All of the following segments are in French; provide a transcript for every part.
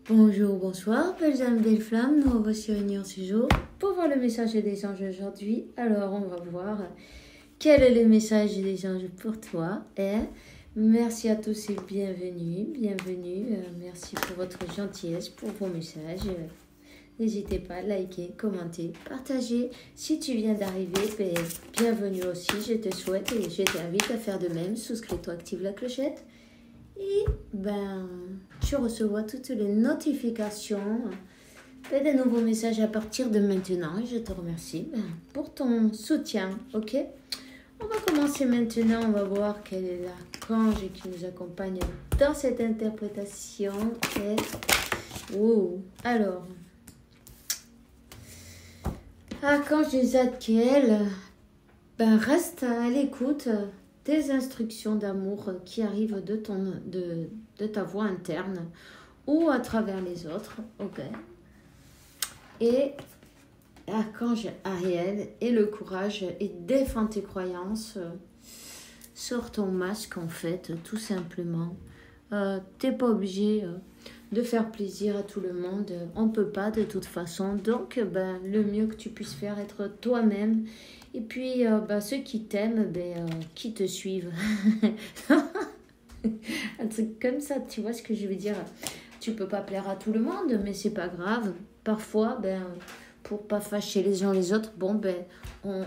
Bonjour, bonsoir, belles âmes, belles flammes, nous voici réunis en ce jour pour voir le message des anges aujourd'hui. Alors, on va voir quel est le message des anges pour toi. Merci à tous et bienvenue. Merci pour votre gentillesse, pour vos messages. N'hésitez pas à liker, commenter, partager. Si tu viens d'arriver, bienvenue aussi, je te souhaite et je t'invite à faire de même. Souscris-toi, active la clochette. Et tu recevras toutes les notifications et des nouveaux messages à partir de maintenant. Et je te remercie pour ton soutien. Ok, on va commencer maintenant. On va voir quel est l'archange qui nous accompagne dans cette interprétation. Alors, archange Zadkiel, reste à l'écoute des instructions d'amour qui arrivent de ta voix interne ou à travers les autres, ok. Et archange Ariel, et le courage et défends tes croyances, sors ton masque en fait, tout simplement. T'es pas obligé de faire plaisir à tout le monde, on peut pas de toute façon, donc le mieux que tu puisses faire, être toi-même. Et puis, ceux qui t'aiment, qui te suivent. Un truc comme ça, tu vois ce que je veux dire. Tu peux pas plaire à tout le monde, mais c'est pas grave. Parfois, pour pas fâcher les uns les autres, on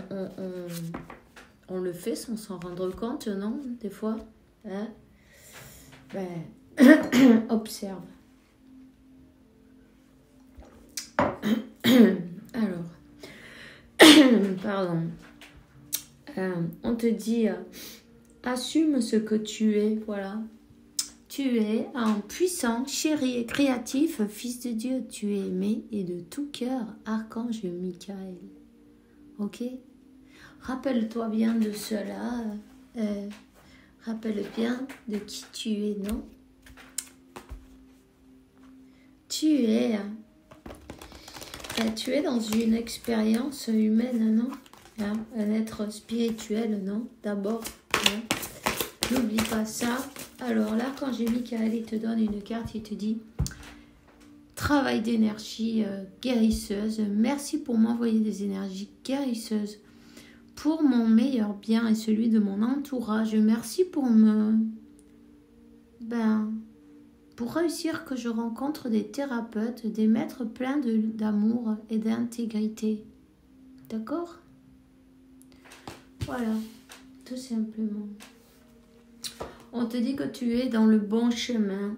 le fait sans s'en rendre compte, non? Des fois, hein? Observe. Alors, pardon. On te dit, assume ce que tu es, voilà. Tu es un puissant, chéri et créatif fils de Dieu. Tu es aimé et de tout cœur, archange Michael. Ok? Rappelle-toi bien de cela. Rappelle bien de qui tu es, non? Tu es dans une expérience humaine, non? Un être spirituel, non? D'abord, non? N'oublie pas ça. Alors, l'archange Michael, il te donne une carte, il te dit travail d'énergie guérisseuse. Merci pour m'envoyer des énergies guérisseuses pour mon meilleur bien et celui de mon entourage. Merci pour pour réussir que je rencontre des thérapeutes, des maîtres pleins d'amour et d'intégrité. D'accord? Voilà, tout simplement. On te dit que tu es dans le bon chemin.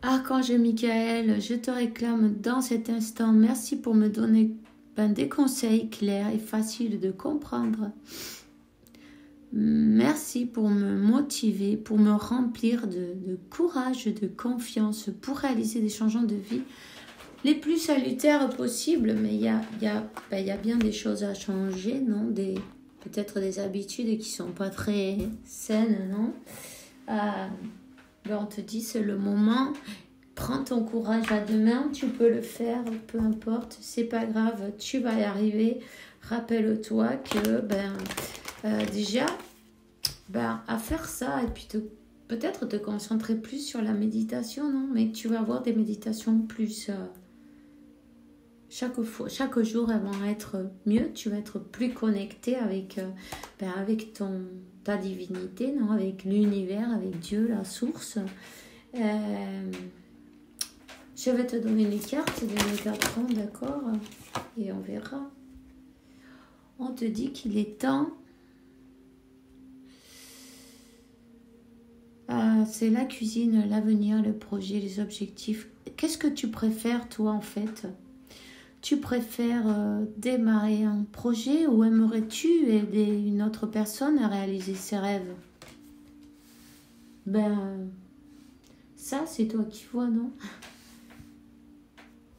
Archange Michael, je te réclame dans cet instant. Merci pour me donner des conseils clairs et faciles de comprendre. Merci pour me motiver, pour me remplir de courage, de confiance, pour réaliser des changements de vie les plus salutaires possibles. Mais il y a bien des choses à changer, non? Peut-être des habitudes qui sont pas très saines, non? On te dit, c'est le moment. Prends ton courage à deux mains, tu peux le faire, peu importe, c'est pas grave, tu vas y arriver. Rappelle-toi que déjà, à faire ça et puis peut-être te concentrer plus sur la méditation, non? Mais tu vas avoir des méditations plus... chaque jour, elles vont être mieux. Tu vas être plus connecté avec ta divinité, non? Avec l'univers, avec Dieu, la source. Je vais te donner les cartes de Métatron, d'accord? Et on verra. On te dit qu'il est temps. C'est la cuisine, l'avenir, le projet, les objectifs. Qu'est-ce que tu préfères, toi, en fait? Tu préfères démarrer un projet ou aimerais-tu aider une autre personne à réaliser ses rêves? Ça, c'est toi qui vois, non?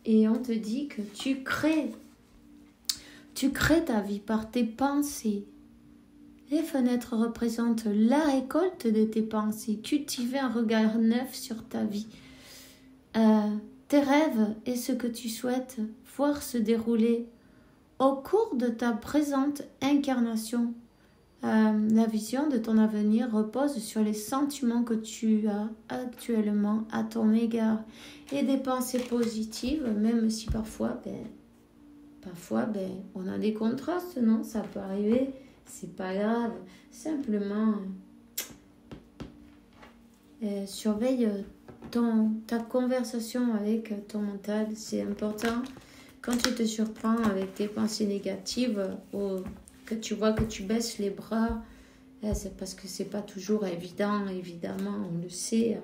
Et on te dit que tu crées ta vie par tes pensées. Les fenêtres représentent la récolte de tes pensées. Cultiver un regard neuf sur ta vie. Tes rêves et ce que tu souhaites voir se dérouler au cours de ta présente incarnation. La vision de ton avenir repose sur les sentiments que tu as actuellement à ton égard et des pensées positives, même si parfois, on a des contrastes, non? Ça peut arriver, c'est pas grave. Simplement, surveille ta conversation avec ton mental, c'est important. Quand tu te surprends avec tes pensées négatives ou que tu vois que tu baisses les bras, c'est parce que c'est pas toujours évident, évidemment, on le sait.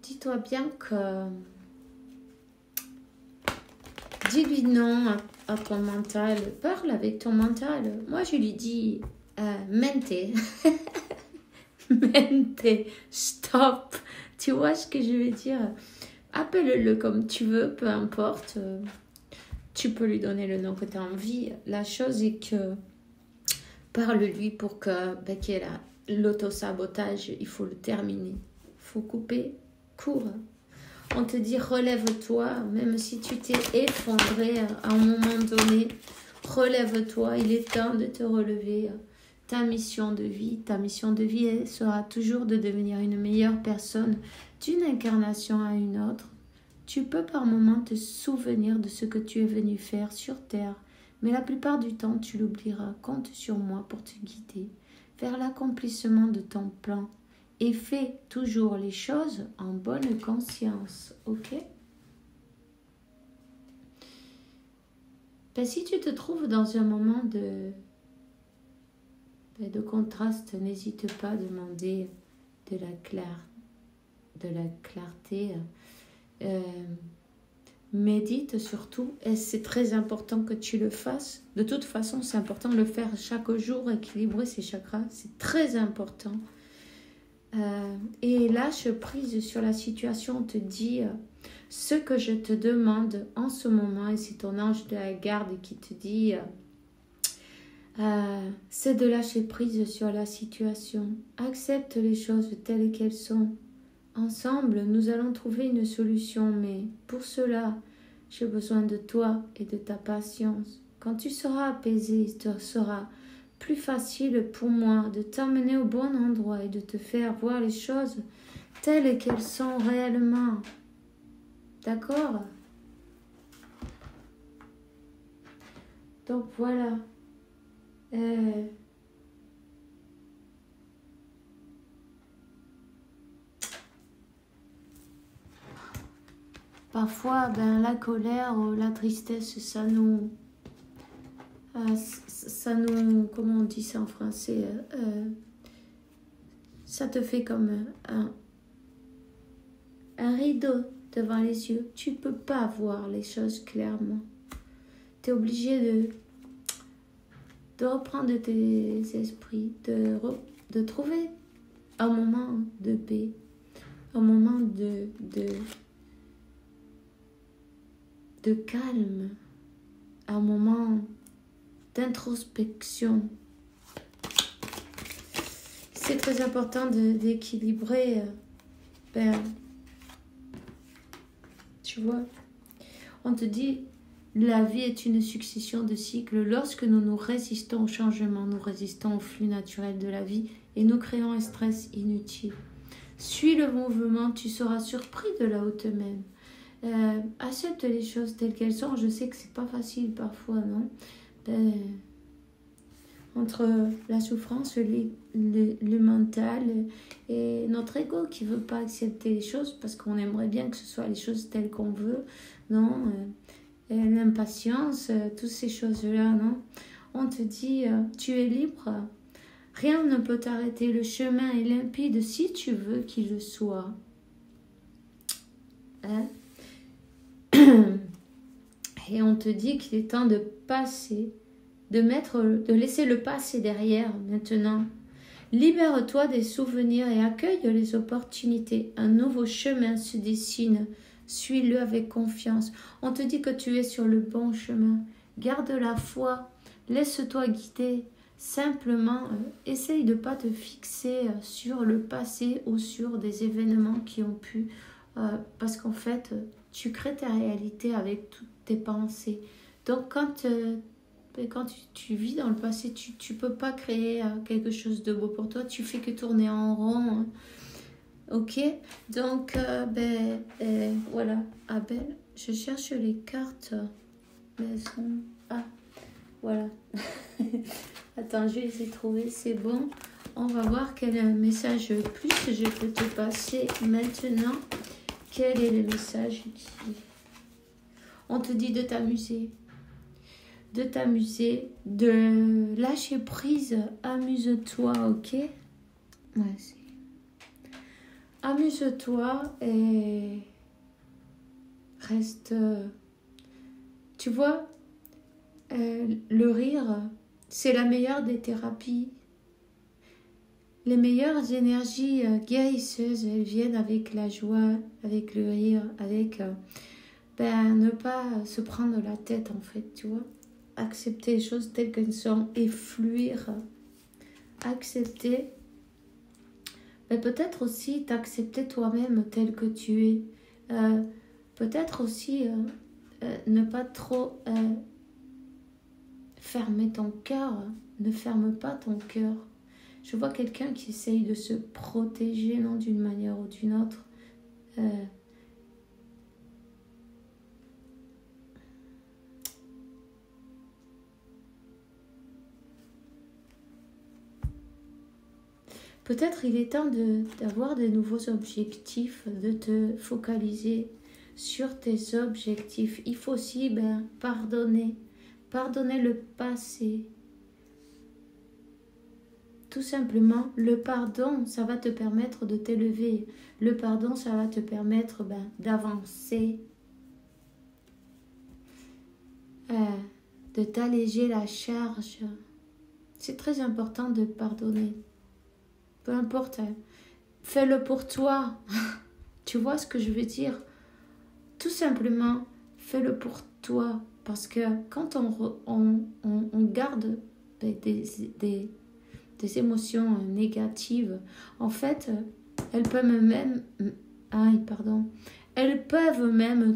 Dis-toi bien que dis-lui non à ton mental, parle avec ton mental. Moi, je lui dis mente, mente, stop. Tu vois ce que je veux dire? Appelle-le comme tu veux, peu importe. Tu peux lui donner le nom que tu as envie. La chose est que parle-lui pour qu'il y ait l'auto-sabotage, il faut le terminer. Il faut couper court. On te dit relève-toi, même si tu t'es effondré à un moment donné. Relève-toi, il est temps de te relever. Ta mission de vie sera toujours de devenir une meilleure personne d'une incarnation à une autre. Tu peux par moments te souvenir de ce que tu es venu faire sur Terre, mais la plupart du temps tu l'oublieras. Compte sur moi pour te guider vers l'accomplissement de ton plan et fais toujours les choses en bonne conscience, ok? Si tu te trouves dans un moment de contraste, n'hésite pas à demander de la clarté. Médite surtout, et c'est très important que tu le fasses. De toute façon, c'est important de le faire chaque jour, équilibrer ses chakras, c'est très important. Et lâche prise sur la situation, on te dit ce que je te demande en ce moment, et c'est ton ange de la garde qui te dit c'est de lâcher prise sur la situation. Accepte les choses telles qu'elles sont. Ensemble, nous allons trouver une solution, mais pour cela, j'ai besoin de toi et de ta patience. Quand tu seras apaisé, il te sera plus facile pour moi de t'amener au bon endroit et de te faire voir les choses telles qu'elles sont réellement. D'accord? Donc voilà. Parfois, la colère ou la tristesse, ça nous, comment on dit ça en français, ça te fait comme un rideau devant les yeux. Tu ne peux pas voir les choses clairement. Tu es obligé de reprendre tes esprits, de trouver un moment de paix, un moment de calme, un moment d'introspection. C'est très important d'équilibrer. Tu vois, on te dit, la vie est une succession de cycles. Lorsque nous résistons au changement, nous résistons au flux naturel de la vie et nous créons un stress inutile. Suis le mouvement, tu seras surpris de là où te mène. Accepte les choses telles qu'elles sont. Je sais que c'est pas facile parfois, non? Entre la souffrance, le mental et notre ego qui veut pas accepter les choses parce qu'on aimerait bien que ce soit les choses telles qu'on veut, non? L'impatience, toutes ces choses-là, non? On te dit, tu es libre, rien ne peut t'arrêter, le chemin est limpide si tu veux qu'il le soit. Et on te dit qu'il est temps de passer, de laisser le passé derrière maintenant. Libère-toi des souvenirs et accueille les opportunités. Un nouveau chemin se dessine. Suis-le avec confiance. On te dit que tu es sur le bon chemin. Garde la foi. Laisse-toi guider. Simplement, essaye de ne pas te fixer sur le passé ou sur des événements qui ont pu... parce qu'en fait, tu crées ta réalité avec toutes tes pensées. Donc, quand quand tu vis dans le passé, tu peux pas créer quelque chose de beau pour toi. Tu fais que tourner en rond. Hein. Ok, donc voilà. Abel, je cherche les cartes. Mais elles sont... Ah, voilà. Attends, je vais les trouver, c'est bon. On va voir quel message plus je peux te passer maintenant. Quel est le message qui... On te dit de t'amuser. De t'amuser, de lâcher prise. Amuse-toi, ok? Ouais, c'est... Amuse-toi et reste... Tu vois, le rire, c'est la meilleure des thérapies. Les meilleures énergies guérisseuses, elles viennent avec la joie, avec le rire, avec ne pas se prendre la tête en fait, tu vois. Accepter les choses telles qu'elles sont et fluir. Accepter. Peut-être aussi t'accepter toi-même tel que tu es. Peut-être aussi ne pas trop fermer ton cœur. Ne ferme pas ton cœur. Je vois quelqu'un qui essaye de se protéger, non, d'une manière ou d'une autre. Peut-être il est temps d'avoir de nouveaux objectifs, de te focaliser sur tes objectifs. Il faut aussi pardonner. Pardonner le passé. Tout simplement, le pardon, ça va te permettre de t'élever. Le pardon, ça va te permettre d'avancer. De t'alléger la charge. C'est très important de pardonner. Peu importe, fais-le pour toi. Tu vois ce que je veux dire? Tout simplement, fais-le pour toi. Parce que quand on garde des émotions négatives, en fait, elles peuvent même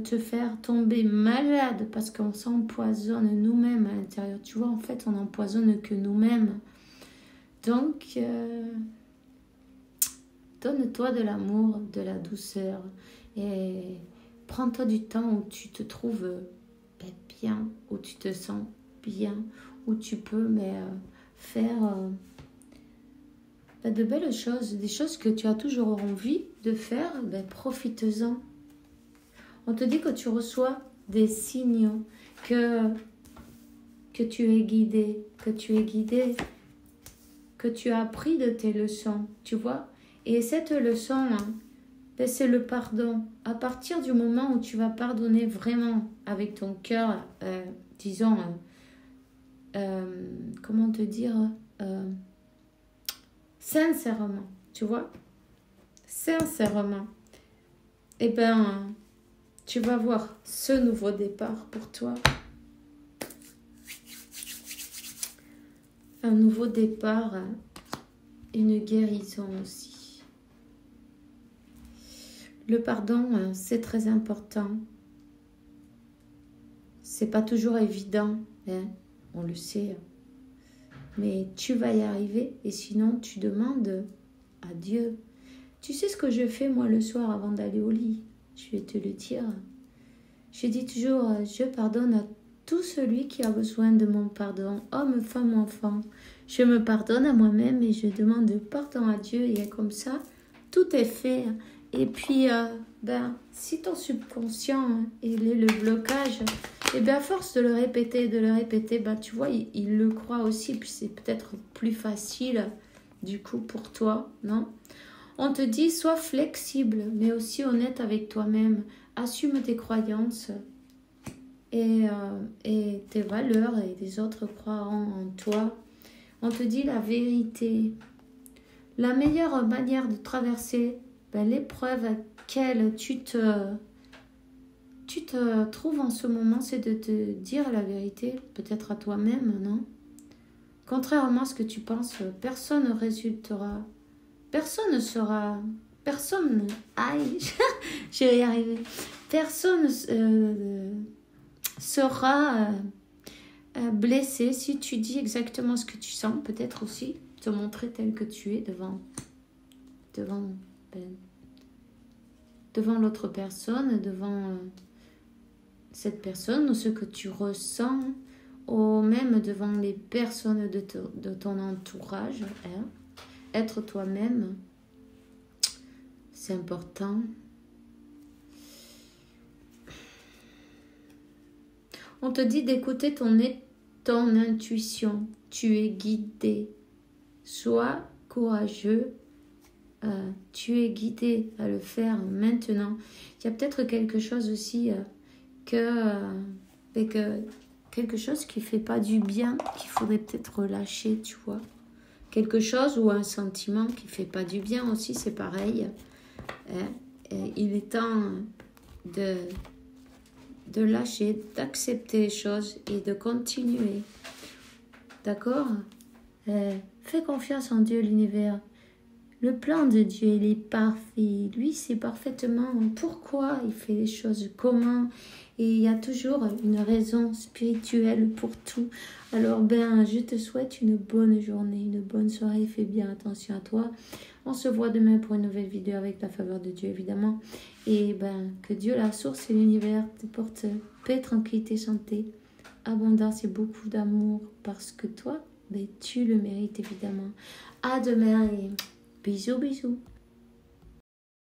te faire tomber malade parce qu'on s'empoisonne nous-mêmes à l'intérieur. Tu vois, en fait, on n'empoisonne que nous-mêmes. Donc, donne-toi de l'amour, de la douceur et prends-toi du temps où tu te trouves bien, où tu te sens bien, où tu peux faire de belles choses, des choses que tu as toujours envie de faire, profite-en. On te dit que tu reçois des signaux, que tu es guidé, que tu as appris de tes leçons, tu vois. Et cette leçon, c'est le pardon. À partir du moment où tu vas pardonner vraiment avec ton cœur, disons, comment te dire, sincèrement, tu vois, sincèrement, tu vas voir ce nouveau départ pour toi. Un nouveau départ, une guérison aussi. Le pardon, c'est très important. C'est pas toujours évident, hein, on le sait. Mais tu vas y arriver et sinon tu demandes à Dieu. Tu sais ce que je fais moi le soir avant d'aller au lit? Je vais te le dire. Je dis toujours, je pardonne à tout celui qui a besoin de mon pardon, homme, femme, enfant. Je me pardonne à moi-même et je demande pardon à Dieu et comme ça, tout est fait. Et puis, si ton subconscient, il est le blocage, à force de le répéter, tu vois, il le croit aussi. Puis c'est peut-être plus facile, du coup, pour toi, non? On te dit, sois flexible, mais aussi honnête avec toi-même. Assume tes croyances et tes valeurs et les autres croiront en toi. On te dit la vérité. La meilleure manière de traverser l'épreuve à laquelle tu te trouves en ce moment, c'est de te dire la vérité, peut-être à toi-même, non? Contrairement à ce que tu penses, personne ne résultera. Personne ne sera... Personne... Aïe, je vais y arriver. Personne sera blessé, si tu dis exactement ce que tu sens, peut-être aussi te montrer tel que tu es devant l'autre personne, devant cette personne, ou ce que tu ressens, ou même devant les personnes de ton entourage. Hein. Être toi-même, c'est important. On te dit d'écouter ton intuition. Tu es guidé. Sois courageux. Tu es guidé à le faire maintenant. Il y a peut-être quelque chose aussi quelque chose qui ne fait pas du bien, qu'il faudrait peut-être relâcher, tu vois. Quelque chose ou un sentiment qui ne fait pas du bien aussi, c'est pareil. Il est temps de lâcher, d'accepter les choses et de continuer. D'accord? Fais confiance en Dieu, l'univers. Le plan de Dieu, il est parfait. Lui, c'est parfaitement pourquoi il fait les choses, comment. Et il y a toujours une raison spirituelle pour tout. Alors, je te souhaite une bonne journée, une bonne soirée. Fais bien attention à toi. On se voit demain pour une nouvelle vidéo avec la faveur de Dieu, évidemment. Et que Dieu, la source et l'univers, te porte paix, tranquillité, santé, abondance et beaucoup d'amour. Parce que toi, tu le mérites, évidemment. À demain et bisous, bisous.